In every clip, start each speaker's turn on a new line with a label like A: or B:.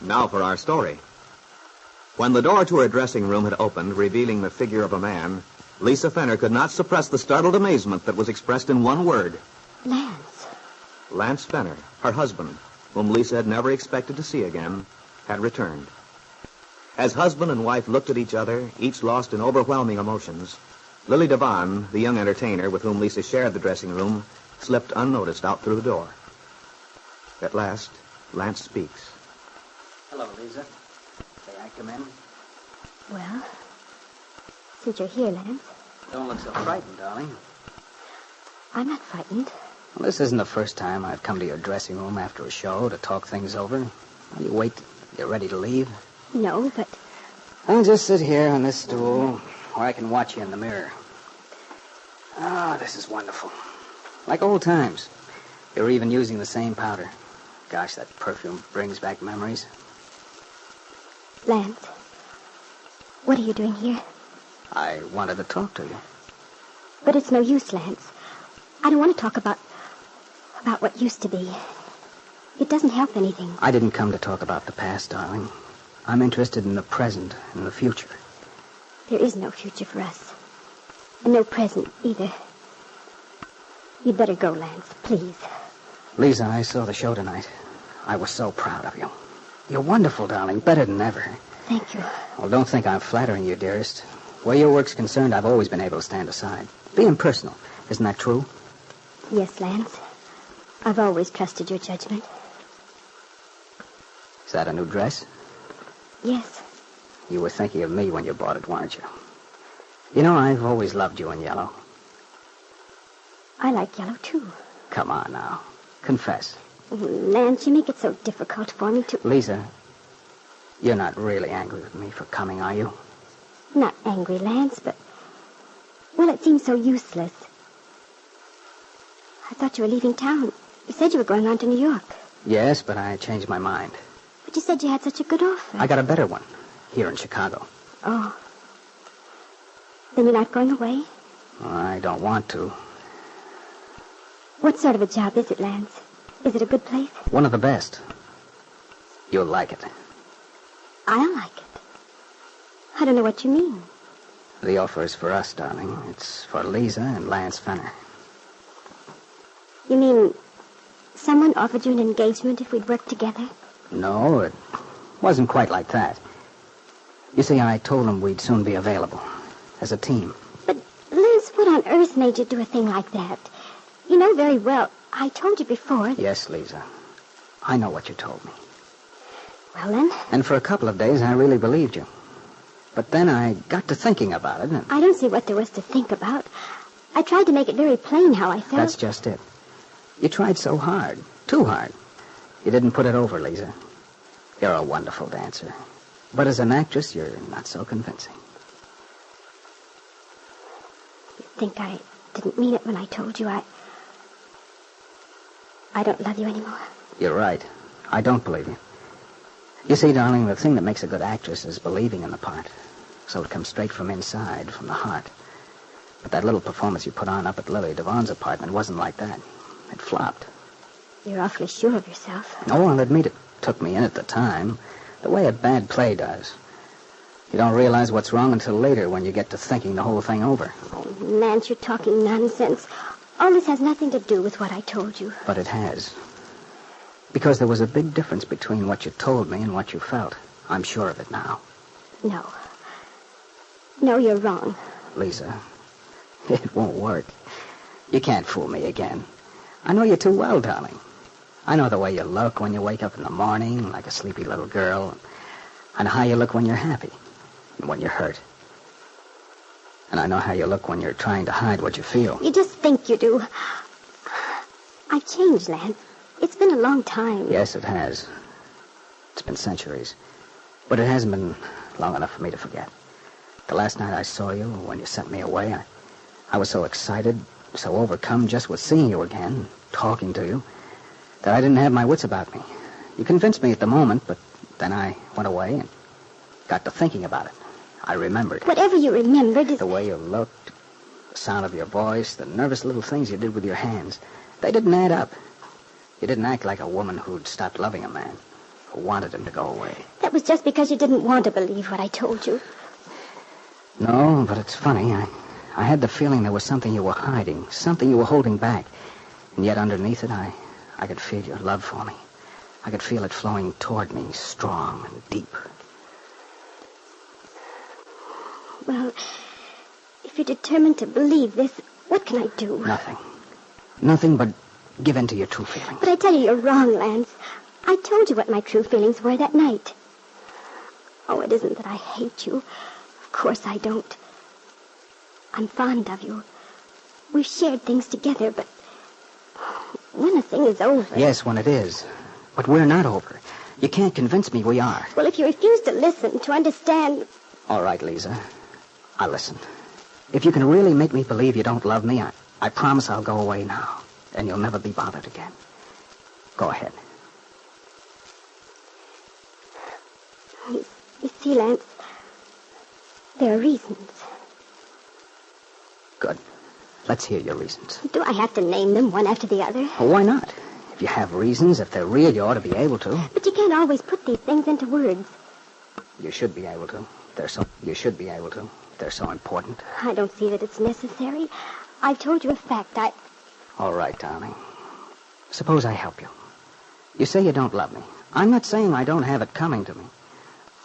A: Now for our story. When the door to her dressing room had opened, revealing the figure of a man, Lisa Fenner could not suppress the startled amazement that was expressed in one word.
B: Lance.
A: Lance Fenner, her husband, whom Lisa had never expected to see again, had returned. As husband and wife looked at each other, each lost in overwhelming emotions, Lily Devon, the young entertainer with whom Lisa shared the dressing room, slipped unnoticed out through the door. At last, Lance speaks.
C: Hello, Lisa. May I come in?
B: Well, since you're here, Lance.
C: Don't look so frightened, darling.
B: I'm not frightened.
C: Well, this isn't the first time I've come to your dressing room after a show to talk things over. Will you wait till you're ready to leave?
B: No, but...
C: I'll just sit here on this stool where I can watch you in the mirror. Ah, this is wonderful. Like old times. You're even using the same powder. Gosh, that perfume brings back memories.
B: Lance, what are you doing here?
C: I wanted to talk to you.
B: But it's no use, Lance. I don't want to talk about what used to be. It doesn't help anything.
C: I didn't come to talk about the past, darling. I'm interested in the present and the future.
B: There is no future for us. And no present, either. You'd better go, Lance, please.
C: Lisa, I saw the show tonight. I was so proud of you. You're wonderful, darling, better than ever.
B: Thank you.
C: Well, don't think I'm flattering you, dearest. Where your work's concerned, I've always been able to stand aside. Being personal, isn't that true?
B: Yes, Lance. I've always trusted your judgment.
C: Is that a new dress?
B: Yes.
C: You were thinking of me when you bought it, weren't you? You know, I've always loved you in yellow.
B: I like yellow, too.
C: Come on now. Confess.
B: Lance, you make it so difficult for me to...
C: Lisa, you're not really angry with me for coming, are you?
B: Not angry, Lance, but... Well, it seems so useless. I thought you were leaving town. You said you were going on to New York.
C: Yes, but I changed my mind.
B: But you said you had such a good offer.
C: I got a better one, here in Chicago.
B: Oh. Then you're not going away?
C: I don't want to.
B: What sort of a job is it, Lance? Is it a good place?
C: One of the best. You'll like it.
B: I'll like it. I don't know what you mean.
C: The offer is for us, darling. It's for Lisa and Lance Fenner.
B: You mean someone offered you an engagement if we'd work together?
C: No, it wasn't quite like that. You see, I told them we'd soon be available as a team.
B: But, Lance, what on earth made you do a thing like that? You know very well, I told you before...
C: Yes, Lisa. I know what you told me.
B: Well, then...
C: And for a couple of days, I really believed you. But then I got to thinking about it, and...
B: I don't see what there was to think about. I tried to make it very plain how I felt.
C: That's just it. You tried so hard. Too hard. You didn't put it over, Lisa. You're a wonderful dancer. But as an actress, you're not so convincing.
B: You think I didn't mean it when I told you I don't love you anymore?
C: You're right. I don't believe you. You see, darling, the thing that makes a good actress is believing in the part. So it comes straight from inside, from the heart. But that little performance you put on up at Lily Devon's apartment wasn't like that. It flopped.
B: You're awfully sure of yourself.
C: Oh, I'll admit it took me in at the time. The way a bad play does. You don't realize what's wrong until later when you get to thinking the whole thing over.
B: Oh, Lance, you're talking nonsense. All this has nothing to do with what I told you.
C: But it has. Because there was a big difference between what you told me and what you felt. I'm sure of it now.
B: No. No, you're wrong.
C: Lisa, it won't work. You can't fool me again. I know you too well, darling. I know the way you look when you wake up in the morning, like a sleepy little girl. I know how you look when you're happy and when you're hurt. And I know how you look when you're trying to hide what you feel.
B: You just think you do. I've changed, Lance. It's been a long time.
C: Yes, it has. It's been centuries. But it hasn't been long enough for me to forget. The last night I saw you, when you sent me away, I was so excited, so overcome just with seeing you again, talking to you, that I didn't have my wits about me. You convinced me at the moment, but then I went away and got to thinking about it. I remembered.
B: Whatever you remembered is...
C: The way you looked, the sound of your voice, the nervous little things you did with your hands. They didn't add up. You didn't act like a woman who'd stopped loving a man. who wanted him to go away.
B: That was just because you didn't want to believe what I told you.
C: No, but it's funny. I had the feeling there was something you were hiding, something you were holding back. And yet underneath it, I could feel your love for me. I could feel it flowing toward me, strong and deep.
B: Well, if you're determined to believe this, what can I do?
C: Nothing. Nothing but give in to your true feelings.
B: But I tell you, you're wrong, Lance. I told you what my true feelings were that night. Oh, it isn't that I hate you. Of course I don't. I'm fond of you. We've shared things together, but when a thing is over...
C: Yes, when it is. But we're not over. You can't convince me we are.
B: Well, if you refuse to listen, to understand...
C: All right, Lisa. I'll listen. If you can really make me believe you don't love me, I promise I'll go away now, and you'll never be bothered again. Go ahead.
B: You see, Lance, there are reasons.
C: Good. Let's hear your reasons.
B: Do I have to name them one after the other?
C: Well, why not? If you have reasons, if they're real, you ought to be able to.
B: But you can't always put these things into words.
C: You should be able to. You should be able to. They're so important.
B: I don't see that it's necessary. I've told you a fact.
C: All right, darling. Suppose I help you. You say you don't love me. I'm not saying I don't have it coming to me.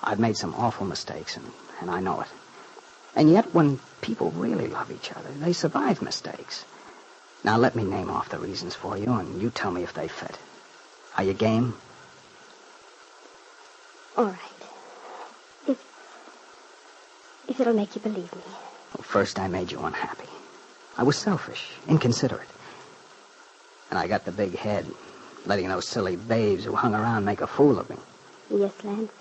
C: I've made some awful mistakes, and I know it. And yet, when people really love each other, they survive mistakes. Now, let me name off the reasons for you, and you tell me if they fit. Are you game?
B: All right. If it'll make you believe me.
C: Well, first, I made you unhappy. I was selfish, inconsiderate. And I got the big head, letting those silly babes who hung around make a fool of me.
B: Yes, Lance.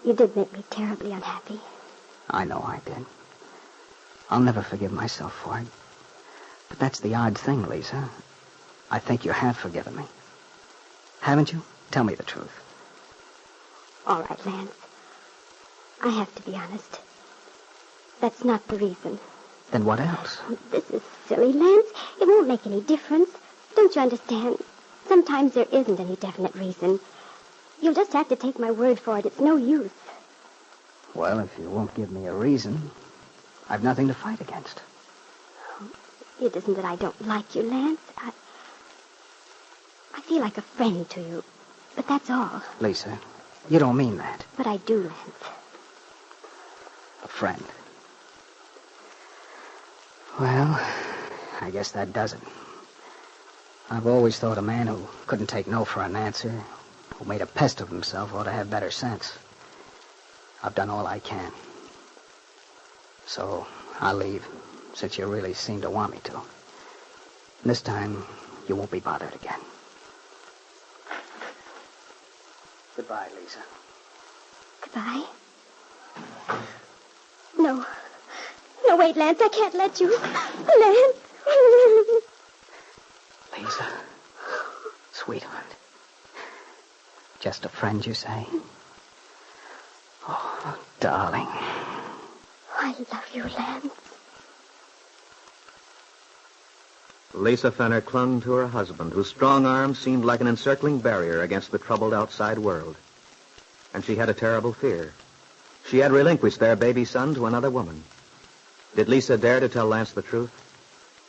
B: You did make me terribly unhappy.
C: I know I did. I'll never forgive myself for it. But that's the odd thing, Lisa. I think you have forgiven me. Haven't you? Tell me the truth.
B: All right, Lance. I have to be honest. That's not the reason.
C: Then what else?
B: This is silly, Lance. It won't make any difference. Don't you understand? Sometimes there isn't any definite reason. You'll just have to take my word for it. It's no use.
C: Well, if you won't give me a reason, I've nothing to fight against.
B: It isn't that I don't like you, Lance. I feel like a friend to you. But that's all.
C: Lisa, you don't mean that.
B: But I do, Lance.
C: A friend. Well, I guess that does it. I've always thought a man who couldn't take no for an answer, who made a pest of himself, ought to have better sense. I've done all I can. So I'll leave, since you really seem to want me to. This time, you won't be bothered again. Goodbye, Lisa.
B: Goodbye. No. No, wait, Lance, I can't let you. Lance.
C: Lisa. Sweetheart. Just a friend, you say? Oh, darling.
B: I love you, Lance.
A: Lisa Fenner clung to her husband, whose strong arms seemed like an encircling barrier against the troubled outside world. And she had a terrible fear. She had relinquished their baby son to another woman. Did Lisa dare to tell Lance the truth?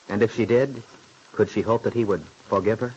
A: And if she did, could she hope that he would forgive her?